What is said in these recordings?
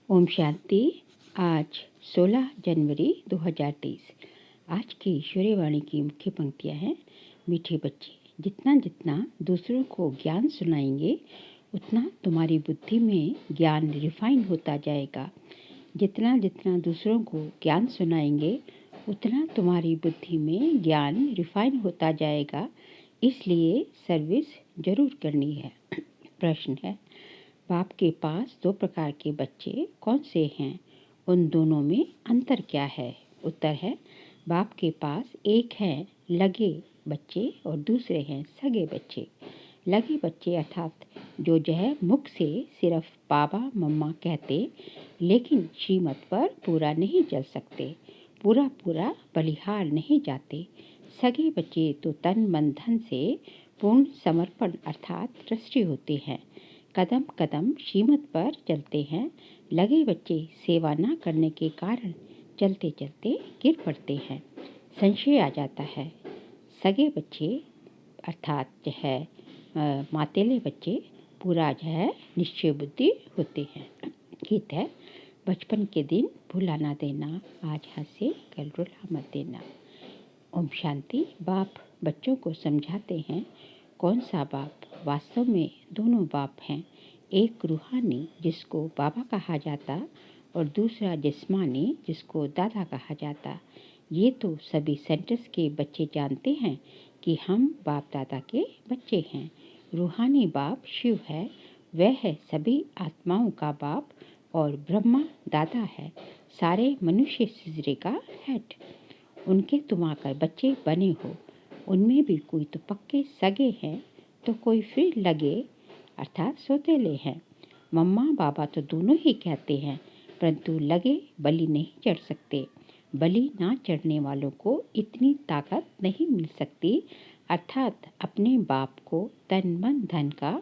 ओम शांति। आज 16 जनवरी 2023। आज की ईश्वरीय की मुख्य पंक्तियाँ हैं। मीठे बच्चे, जितना जितना दूसरों को ज्ञान सुनाएंगे उतना तुम्हारी बुद्धि में ज्ञान रिफाइन होता जाएगा। जितना जितना दूसरों को ज्ञान सुनाएंगे उतना तुम्हारी बुद्धि में ज्ञान रिफाइन होता जाएगा। इसलिए सर्विस जरूर करनी है। प्रश्न है, बाप के पास 2 प्रकार के बच्चे कौन से हैं? उन दोनों में अंतर क्या है? उत्तर है, बाप के पास एक है लगे बच्चे और दूसरे हैं सगे बच्चे। लगे बच्चे अर्थात जो मुख से सिर्फ बाबा मम्मा कहते लेकिन श्रीमत पर पूरा नहीं चल सकते, पूरा बलिहार नहीं जाते। सगे बच्चे तो तन मन धन से पूर्ण समर्पण अर्थात ट्रस्टी होते हैं, कदम कदम श्रीमत पर चलते हैं। लगे बच्चे सेवा न करने के कारण चलते चलते गिर पड़ते हैं, संशय आ जाता है। सगे बच्चे अर्थात मातेले बच्चे पूरा निश्चय बुद्धि होते हैं। गीत है, बचपन के दिन भुला ना देना, आज हंसे कल रुला मत देना। ओम शांति। बाप बच्चों को समझाते हैं कौन सा बाप? वास्तव में दोनों बाप हैं, एक रूहानी जिसको बाबा कहा जाता और दूसरा जिस्मानी जिसको दादा कहा जाता। ये तो सभी सेंटर्स के बच्चे जानते हैं कि हम बाप दादा के बच्चे हैं। रूहानी बाप शिव है, वह है सभी आत्माओं का बाप और ब्रह्मा दादा है, सारे मनुष्य सिजरे का हेड। उनके तुम आकर बच्चे बने हो, उनमें भी कोई तो पक्के सगे हैं तो कोई फिर लगे अर्थात सौतेले हैं। मम्मा बाबा तो दोनों ही कहते हैं, परंतु लगे बलि नहीं चढ़ सकते। बलि ना चढ़ने वालों को इतनी ताकत नहीं मिल सकती, अर्थात अपने बाप को तन मन धन का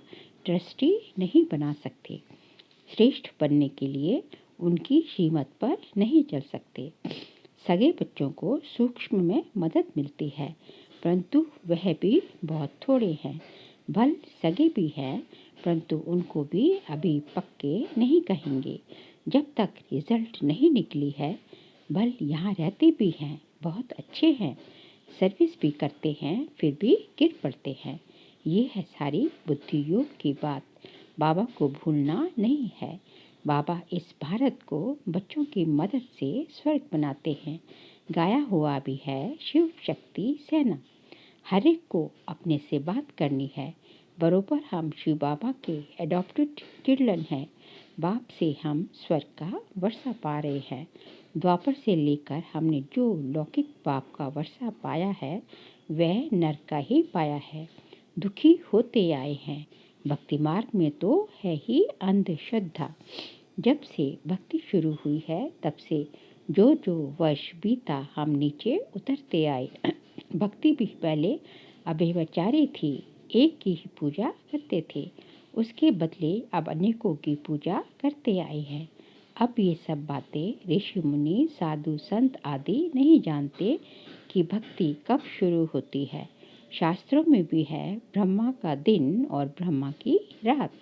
ट्रस्टी नहीं बना सकते। श्रेष्ठ बनने के लिए उनकी श्रीमत पर नहीं चल सकते। सगे बच्चों को सूक्ष्म में मदद मिलती है, परंतु वह भी बहुत थोड़े हैं। भल सगे भी हैं, परंतु उनको भी अभी पक्के नहीं कहेंगे जब तक रिजल्ट नहीं निकली है। भल यहाँ रहते भी हैं, बहुत अच्छे हैं, सर्विस भी करते हैं, फिर भी गिर पड़ते हैं। ये है सारी बुद्धि योग की बात। बाबा को भूलना नहीं है। बाबा इस भारत को बच्चों की मदद से स्वर्ग बनाते हैं। गाया हुआ भी है शिव शक्ति सेना। हर एक को अपने से बात करनी है। बरोबर हम शिव बाबा के एडॉप्टेड चिल्ड्रन हैं। बाप से हम स्वर्ग का वर्षा पा रहे हैं। द्वापर से लेकर हमने जो लौकिक बाप का वर्षा पाया है वह नरक का ही पाया है। दुखी होते आए हैं। भक्ति मार्ग में तो है ही अंधश्रद्धा। जब से भक्ति शुरू हुई है तब से जो जो वर्ष बीता हम नीचे उतरते आए। भक्ति भी पहले अव्यभिचारी थी, एक की ही पूजा करते थे, उसके बदले अब अनेकों की पूजा करते आए हैं। अब ये सब बातें ऋषि मुनि साधु संत आदि नहीं जानते कि भक्ति कब शुरू होती है। शास्त्रों में भी है ब्रह्मा का दिन और ब्रह्मा की रात।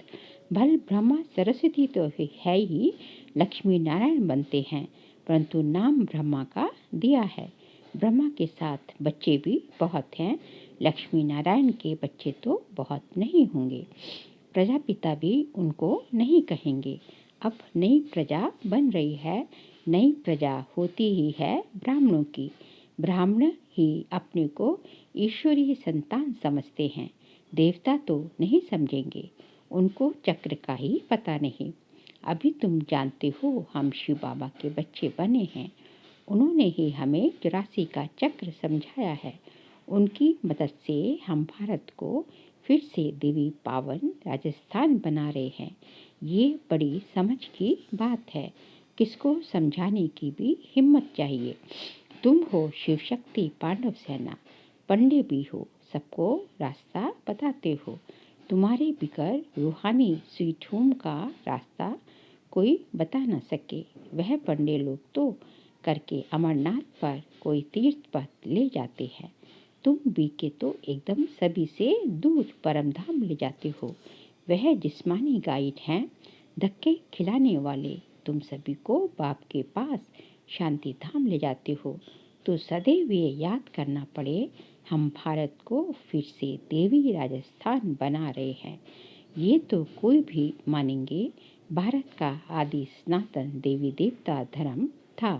भल ब्रह्मा सरस्वती तो है ही, लक्ष्मी नारायण बनते हैं, परंतु नाम ब्रह्मा का दिया है। ब्रह्मा के साथ बच्चे भी बहुत हैं, लक्ष्मी नारायण के बच्चे तो बहुत नहीं होंगे। प्रजापिता भी उनको नहीं कहेंगे। अब नई प्रजा बन रही है, नई प्रजा होती ही है ब्राह्मणों की। ब्राह्मण ही अपने को ईश्वरीय संतान समझते हैं, देवता तो नहीं समझेंगे, उनको चक्र का ही पता नहीं। अभी तुम जानते हो हम शिव बाबा के बच्चे बने हैं, उन्होंने ही हमें 84 का चक्र समझाया है। उनकी मदद से हम भारत को फिर से देवी पावन राजस्थान बना रहे हैं। ये बड़ी समझ की बात है, किसको समझाने की भी हिम्मत चाहिए। तुम हो शिव शक्ति पांडव सेना, पंडे भी हो, सबको रास्ता बताते हो। तुम्हारे बिगर रूहानी स्वीट होम का रास्ता कोई बता न सके। वह पंडे लोग तो करके अमरनाथ पर कोई तीर्थ पथ ले जाते हैं, तुम भी के तो एकदम सभी से दूर परम धाम ले जाते हो। वह जिस्मानी गाइड हैं, धक्के खिलाने वाले, तुम सभी को बाप के पास शांति धाम ले जाते हो तो सदैव ये याद करना पड़े, हम भारत को फिर से देवी राजस्थान बना रहे हैं। ये तो कोई भी मानेंगे, भारत का आदि सनातन देवी देवता धर्म था।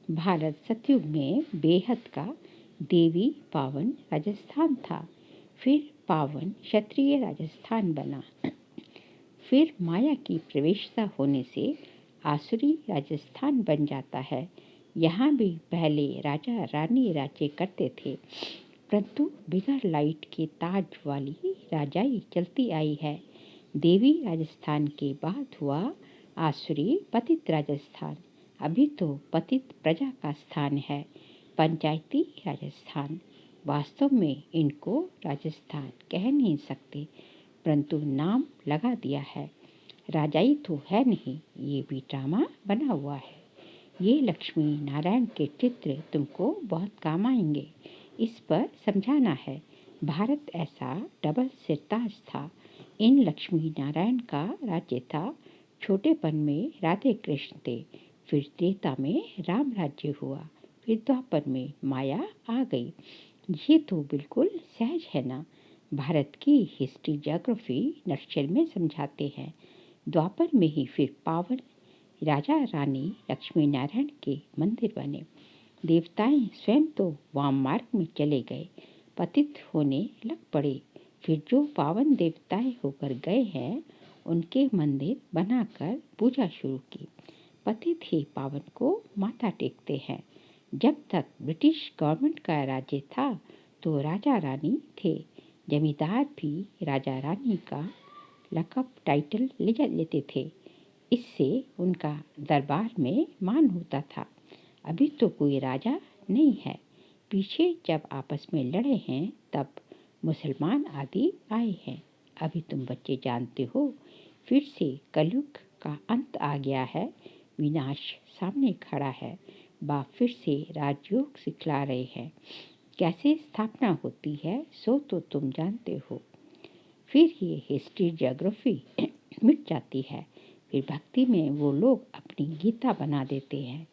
भारत सतयुग में बेहद का देवी पावन राजस्थान था, फिर पावन क्षत्रिय राजस्थान बना, फिर माया की प्रवेशता होने से आसुरी राजस्थान बन जाता है। यहाँ भी पहले राजा रानी राज्य करते थे, परंतु बिगड़ लाइट के ताज वाली राजाई चलती आई है। देवी राजस्थान के बाद हुआ आसुरी पतित राजस्थान। अभी तो पतित प्रजा का स्थान है, पंचायती राजस्थान। वास्तव में इनको राजस्थान कह नहीं सकते, परंतु नाम लगा दिया है। राजाई तो है नहीं, ये भी ड्रामा बना हुआ है। ये लक्ष्मी नारायण के चित्र तुमको बहुत काम आएंगे, इस पर समझाना है। भारत ऐसा डबल सिरताज था। इन लक्ष्मी नारायण का राज्य था। छोटेपन में राधे कृष्ण थे, फिर त्रेता में राम राज्य हुआ, फिर द्वापर में माया आ गई। ये तो बिल्कुल सहज है ना। भारत की हिस्ट्री ज्योग्राफी नक्शल में समझाते हैं। द्वापर में ही फिर पावन राजा रानी लक्ष्मी नारायण के मंदिर बने। देवताएं स्वयं तो वाम मार्ग में चले गए, पतित होने लग पड़े। फिर जो पावन देवताएं होकर गए हैं, उनके मंदिर बनाकर पूजा शुरू की। पतित ही पावन को माथा टेकते हैं। जब तक ब्रिटिश गवर्नमेंट का राज्य था तो राजा रानी थे। जमींदार भी राजा रानी का लकब टाइटल लेते थे। इससे उनका दरबार में मान होता था। अभी तो कोई राजा नहीं है। पीछे जब आपस में लड़े हैं तब मुसलमान आदि आए हैं। अभी तुम बच्चे जानते हो, फिर से कलयुग का अंत आ गया है। विनाश सामने खड़ा है। बाप फिर से राजयोग सिखला रहे हैं। कैसे स्थापना होती है सो तो तुम जानते हो। फिर ये हिस्ट्री ज्योग्राफी मिट जाती है। फिर भक्ति में वो लोग अपनी गीता बना देते हैं,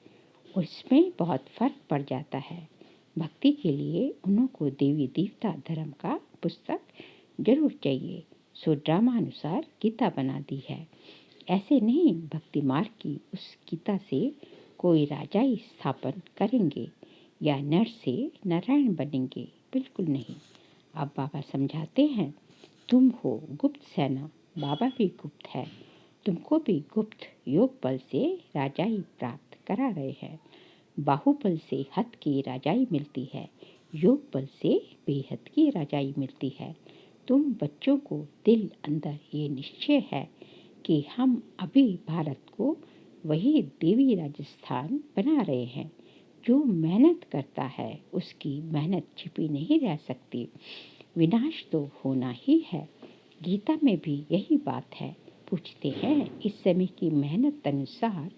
उसमें बहुत फर्क पड़ जाता है। भक्ति के लिए उनको देवी देवता धर्म का पुस्तक जरूर चाहिए, सो ड्रामा अनुसार गीता बना दी है। ऐसे नहीं भक्ति मार्ग की उस गीता से कोई राजाई स्थापन करेंगे या नर से नारायण बनेंगे, बिल्कुल नहीं। अब बाबा समझाते हैं, तुम हो गुप्त सेना, बाबा भी गुप्त है। तुमको भी गुप्त योग बल से राजाई प्राप्त करा रहे हैं। बाहुबल से हद की राजाई मिलती है, योग बल से बेहद की राजाई मिलती है। तुम बच्चों को दिल अंदर ये निश्चय है कि हम अभी भारत को वही देवी राजस्थान बना रहे हैं। जो मेहनत करता है उसकी मेहनत छिपी नहीं रह सकती। विनाश तो होना ही है। गीता में भी यही बात है। पूछते हैं, इस समय की मेहनत अनुसार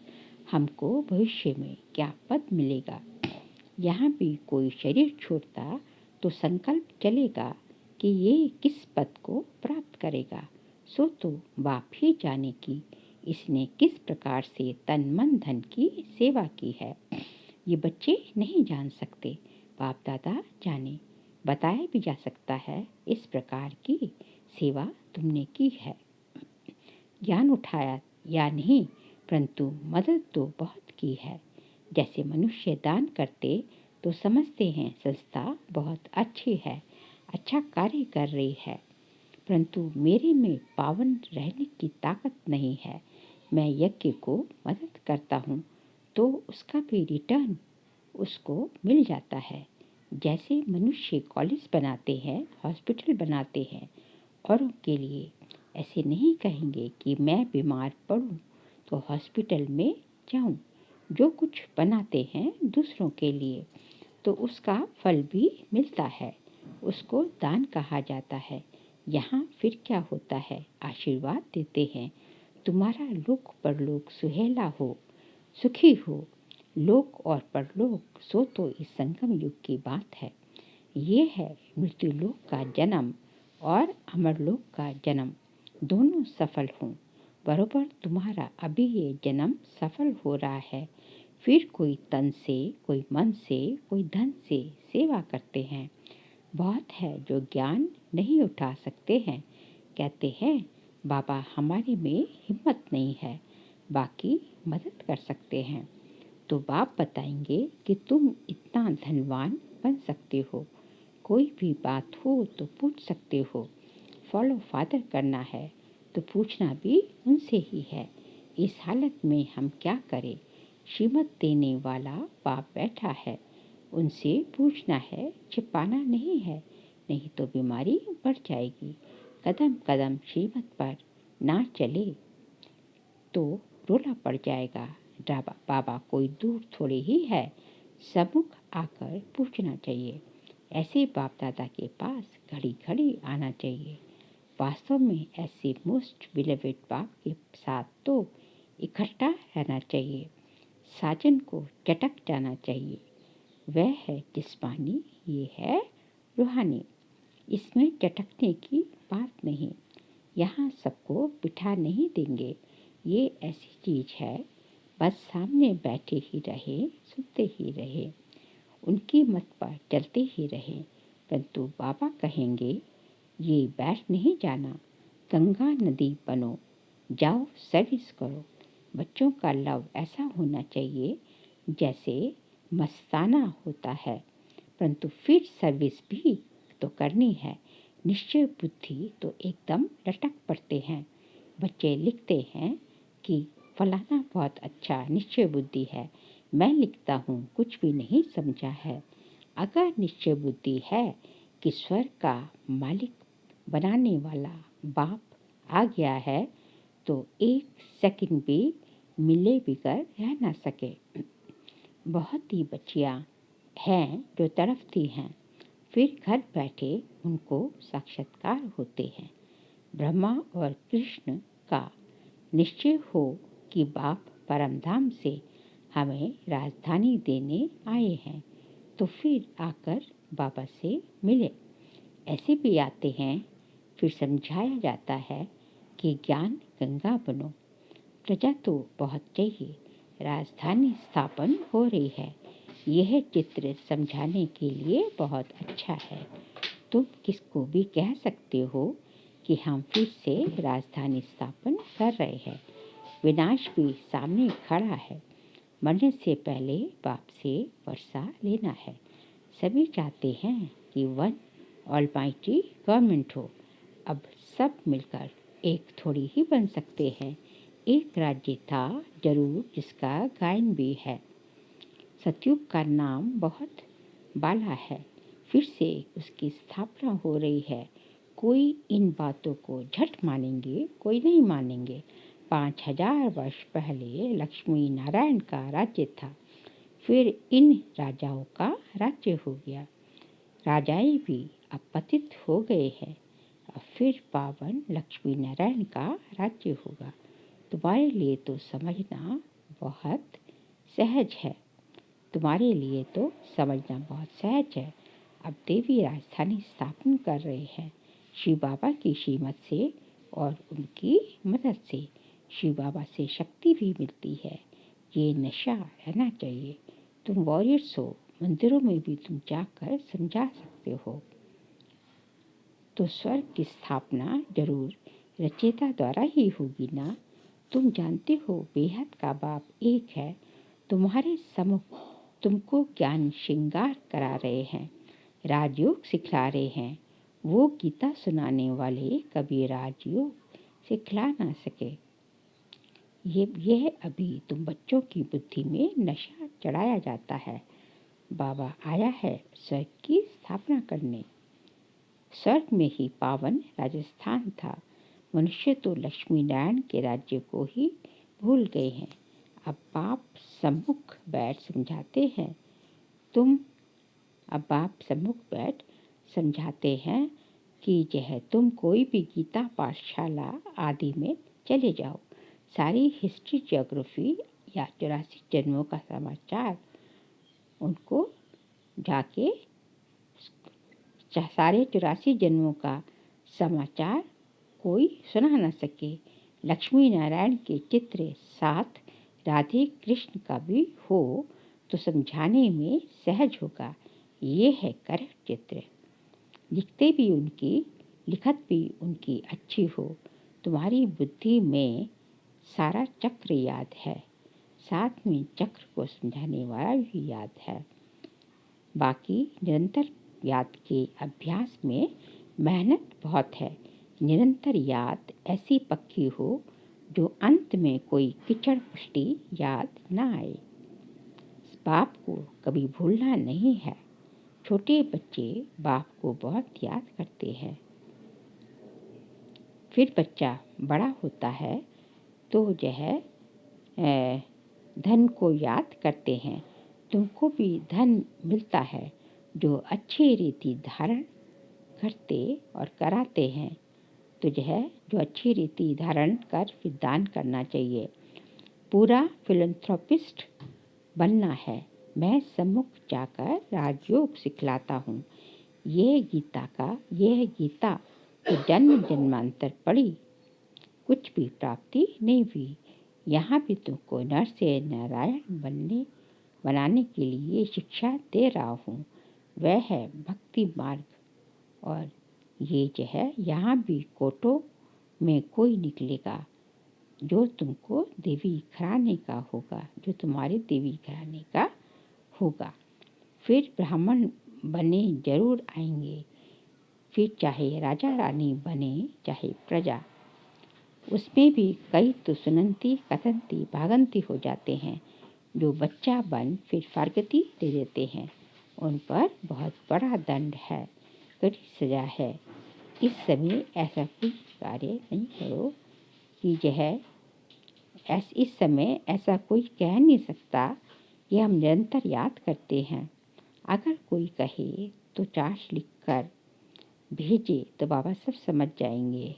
हमको भविष्य में क्या पद मिलेगा। यहाँ भी कोई शरीर छोड़ता तो संकल्प चलेगा कि ये किस पद को प्राप्त करेगा। सो तो बाप ही जाने कि इसने किस प्रकार से तन मन धन की सेवा की है। ये बच्चे नहीं जान सकते, बाप दादा जाने। बताया भी जा सकता है, इस प्रकार की सेवा तुमने की है। ज्ञान उठाया या नहीं, परंतु मदद तो बहुत की है। जैसे मनुष्य दान करते तो समझते हैं संस्था बहुत अच्छी है, अच्छा कार्य कर रही है, परंतु मेरे में पावन रहने की ताकत नहीं है। मैं यज्ञ को मदद करता हूँ तो उसका भी रिटर्न उसको मिल जाता है। जैसे मनुष्य कॉलेज बनाते हैं, हॉस्पिटल बनाते हैं औरों के लिए, ऐसे नहीं कहेंगे कि मैं बीमार पड़ूं तो हॉस्पिटल में जाऊं। जो कुछ बनाते हैं दूसरों के लिए तो उसका फल भी मिलता है, उसको दान कहा जाता है। यहाँ फिर क्या होता है, आशीर्वाद देते हैं, तुम्हारा लोक परलोक सुहेला हो, सुखी हो। लोक और परलोक सो तो इस संगम युग की बात है। ये है मृत्यु लोक का जन्म और अमरलोक का जन्म, दोनों सफल हों। बरोबर तुम्हारा अभी ये जन्म सफल हो रहा है। फिर कोई तन से, कोई मन से, कोई धन से सेवा करते हैं। बहुत है जो ज्ञान नहीं उठा सकते हैं। कहते हैं बाबा हमारे में हिम्मत नहीं है, बाकी मदद कर सकते हैं। तो बाप बताएंगे कि तुम इतना धनवान बन सकते हो। कोई भी बात हो तो पूछ सकते हो। फॉलो फादर करना है तो पूछना भी उनसे ही है। इस हालत में हम क्या करें? श्रीमत देने वाला बाप बैठा है, उनसे पूछना है, छिपाना नहीं है, नहीं तो बीमारी बढ़ जाएगी। कदम कदम श्रीमत पर ना चले तो रोला पड़ जाएगा। बाबा कोई दूर थोड़े ही है, सम्मुख आकर पूछना चाहिए। ऐसे बाप दादा के पास घड़ी घड़ी आना चाहिए। वास्तव में ऐसे मोस्ट बिलीवेड बाप के साथ तो इकट्ठा रहना चाहिए। साजन को चटक जाना चाहिए। वह है जिस्मानी, ये है रूहानी। इसमें चटकने की बात नहीं। यहाँ सबको बिठा नहीं देंगे। ये ऐसी चीज है, बस सामने बैठे ही रहे, सुनते ही रहे, उनकी मत पर चलते ही रहे। परंतु बाबा कहेंगे ये बैठ नहीं जाना, गंगा नदी बनो, जाओ सर्विस करो। बच्चों का लव ऐसा होना चाहिए जैसे मस्ताना होता है, परंतु फिर सर्विस भी तो करनी है। निश्चय बुद्धि तो एकदम लटक पड़ते हैं। बच्चे लिखते हैं कि फलाना बहुत अच्छा निश्चय बुद्धि है। मैं लिखता हूँ कुछ भी नहीं समझा है। अगर निश्चय बुद्धि है कि स्वर्ग का मालिक बनाने वाला बाप आ गया है तो एक सेकंड भी मिले बिगर रह ना सके। बहुत ही बच्चियाँ हैं जो तड़पती हैं, फिर घर बैठे उनको साक्षात्कार होते हैं। ब्रह्मा और कृष्ण का निश्चय हो कि बाप परमधाम से हमें राजधानी देने आए हैं, तो फिर आकर बाबा से मिले। ऐसे भी आते हैं, फिर समझाया जाता है कि ज्ञान गंगा बनो। प्रजा तो बहुत चाहिए, राजधानी स्थापन हो रही है। यह चित्र समझाने के लिए बहुत अच्छा है। तुम किसको भी कह सकते हो कि हम फिर से राजधानी स्थापन कर रहे हैं। विनाश भी सामने खड़ा है। मरने से पहले बाप से वर्षा लेना है। सभी चाहते हैं कि वन ऑलमाइटी गवर्नमेंट हो। अब सब मिलकर एक थोड़ी ही बन सकते हैं। एक राज्य था जरूर जिसका गायन भी है। सतयुग का नाम बहुत बाला है, फिर से उसकी स्थापना हो रही है। कोई इन बातों को झट मानेंगे, कोई नहीं मानेंगे। 5000 वर्ष पहले लक्ष्मी नारायण का राज्य था, फिर इन राजाओं का राज्य हो गया। राजाएं भी अब पतित हो गए हैं। अब फिर पावन लक्ष्मी नारायण का राज्य होगा। तुम्हारे लिए तो समझना बहुत सहज है। तुम्हारे लिए तो समझना बहुत सहज है। अब देवी राजधानी स्थापन कर रहे हैं शिव बाबा की श्रीमत से और उनकी मदद से। शिव बाबा से शक्ति भी मिलती है। ये नशा रहना चाहिए। तुम वॉरियर्स हो, मंदिरों में भी तुम जाकर समझा सकते हो। तो स्वर्ग की स्थापना जरूर रचयिता द्वारा ही होगी ना। तुम जानते हो बेहद का बाप एक है। तुम्हारे सम्मुख तुमको ज्ञान श्रृंगार करा रहे हैं, राजयोग सिखला रहे हैं। वो गीता सुनाने वाले कभी राजयोग सिखला ना सके। यह अभी तुम बच्चों की बुद्धि में नशा चढ़ाया जाता है। बाबा आया है स्वर्ग की स्थापना करने। स्वर्ग में ही पावन राजस्थान था। मनुष्य तो लक्ष्मी नारायण के राज्य को ही भूल गए हैं। अब बाप सम्मुख बैठ समझाते हैं। अब बाप सम्मुख बैठ समझाते हैं कि यह तुम कोई भी गीता पाठशाला आदि में चले जाओ। सारी हिस्ट्री, ज्योग्राफी या 84 जन्मों का समाचार उनको जाके सारे 84 जन्मों का समाचार कोई सुना ना सके। लक्ष्मी नारायण के चित्र साथ राधे कृष्ण का भी हो तो समझाने में सहज होगा। ये है करेक्ट चित्र। लिखत भी उनकी अच्छी हो। तुम्हारी बुद्धि में सारा चक्र याद है, साथ में चक्र को समझाने वाला भी याद है। बाकी निरंतर याद के अभ्यास में मेहनत बहुत है। निरंतर याद ऐसी पक्की हो जो अंत में कोई कीचड़ पुष्टि याद ना आए। बाप को कभी भूलना नहीं है। छोटे बच्चे बाप को बहुत याद करते हैं। फिर बच्चा बड़ा होता है तो धन को याद करते हैं। तुमको भी धन मिलता है जो अच्छी रीति धारण करते और कराते हैं। तो जो अच्छी रीति धारण कर फिर दान करना चाहिए। पूरा फिलंथ्रोपिस्ट बनना है। मैं सम्मुख जाकर राजयोग सिखलाता हूँ। यह गीता तो जन्म जन्मांतर पड़ी, कुछ भी प्राप्ति नहीं हुई। यहाँ भी तुमको नर से नारायण बनाने के लिए शिक्षा दे रहा हूँ। वह है भक्ति मार्ग। और ये यहाँ भी कोटों में कोई निकलेगा जो तुमको देवी घराने का होगा, जो तुम्हारे देवी घराने का होगा। फिर ब्राह्मण बने जरूर आएंगे। फिर चाहे राजा रानी बने चाहे प्रजा, उसमें भी कई तो सुनंती कथंती भागंती हो जाते हैं। जो बच्चा बन फिर फारगती दे देते हैं, उन पर बहुत बड़ा दंड है, कड़ी सजा है। इस समय ऐसा कोई कार्य नहीं करो कि इस समय ऐसा कोई कह नहीं सकता कि हम निरंतर याद करते हैं। अगर कोई कहे तो चार्ट लिखकर भेजे तो बाबा सब समझ जाएंगे।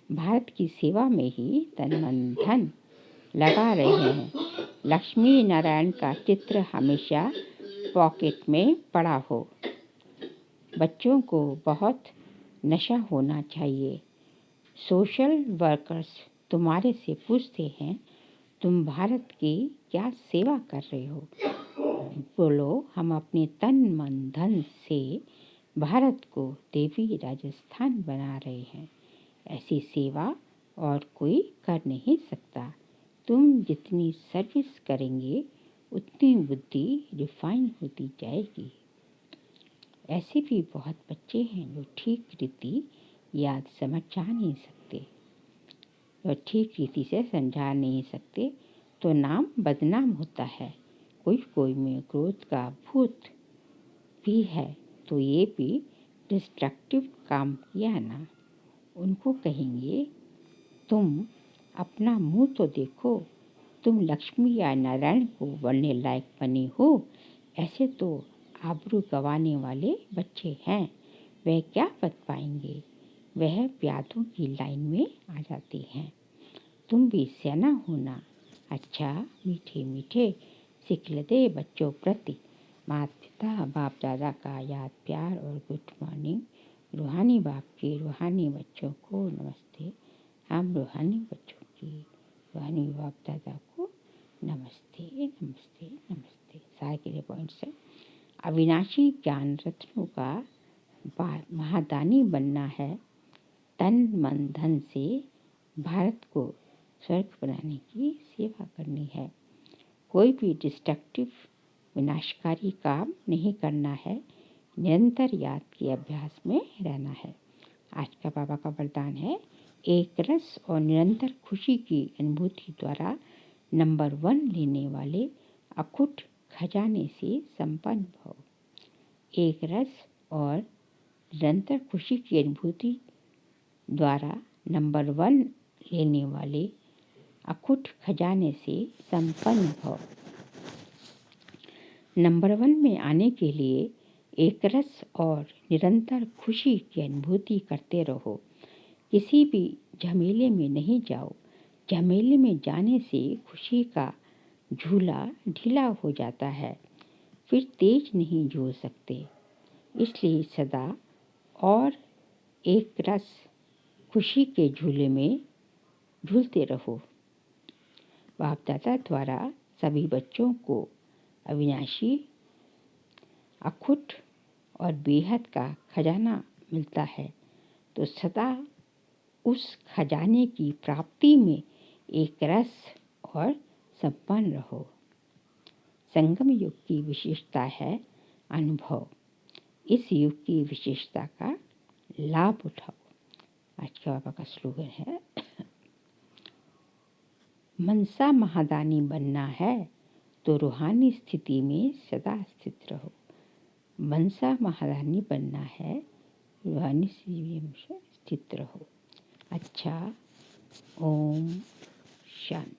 भारत की सेवा में ही तन मन धन लगा रहे हैं। लक्ष्मी नारायण का चित्र हमेशा पॉकेट में पड़ा हो। बच्चों को बहुत नशा होना चाहिए। सोशल वर्कर्स तुम्हारे से पूछते हैं, तुम भारत की क्या सेवा कर रहे हो? बोलो, हम अपने तन मन धन से भारत को देवी राजस्थान बना रहे हैं। ऐसी सेवा और कोई कर नहीं सकता। तुम जितनी सर्विस करेंगे उतनी बुद्धि रिफाइन होती जाएगी। ऐसे भी बहुत बच्चे हैं जो ठीक रीति याद समझा नहीं सकते, और ठीक रीति से समझा नहीं सकते तो नाम बदनाम होता है। कोई में क्रोध का भूत भी है तो ये भी डिस्ट्रक्टिव काम किया ना। उनको कहेंगे, तुम अपना मुंह तो देखो, तुम लक्ष्मी या नारायण को बनने लायक बने हो। ऐसे तो आबरू गंवाने वाले बच्चे हैं, वह क्या बच पाएंगे? वह व्याधों की लाइन में आ जाते हैं। तुम भी सियाना होना। अच्छा मीठे मीठे सिखलते बच्चों प्रति माता पिता बाप दादा का याद प्यार और गुड मॉर्निंग। रूहानी बाप के रूहानी बच्चों को नमस्ते। हम रूहानी बच्चों की रूहानी बाप दादा को नमस्ते नमस्ते नमस्ते। सारे के लिए पॉइंट्स है। अविनाशी ज्ञान रत्नों का महादानी बनना है। तन मन धन से भारत को स्वर्ग बनाने की सेवा करनी है। कोई भी डिस्ट्रक्टिव विनाशकारी काम नहीं करना है। निरंतर याद के अभ्यास में रहना है। आज का बाबा का वरदान है, एक रस और निरंतर खुशी की अनुभूति द्वारा नंबर 1 लेने वाले अखुट खजाने से संपन्न भव। एक रस और निरंतर खुशी की अनुभूति द्वारा नंबर 1 लेने वाले अखुट खजाने से संपन्न भव। नंबर 1 में आने के लिए एक रस और निरंतर खुशी की अनुभूति करते रहो। किसी भी झमेले में नहीं जाओ। झमेले में जाने से खुशी का झूला ढीला हो जाता है, फिर तेज नहीं झूल सकते। इसलिए सदा और एक रस खुशी के झूले में झूलते रहो। बाप दादा द्वारा सभी बच्चों को अविनाशी, अखुट और बेहद का खजाना मिलता है, तो सदा उस खजाने की प्राप्ति में एक रस और संपन्न रहो। संगम युग की विशेषता है अनुभव। इस युग की विशेषता का लाभ उठाओ। आज के बाबा का स्लोगन है, मनसा महादानी बनना है तो रूहानी स्थिति में सदा स्थित रहो। मनसा महादानी बनना है, रूहानी स्थिति में स्थित रहो। अच्छा, ओम शांति।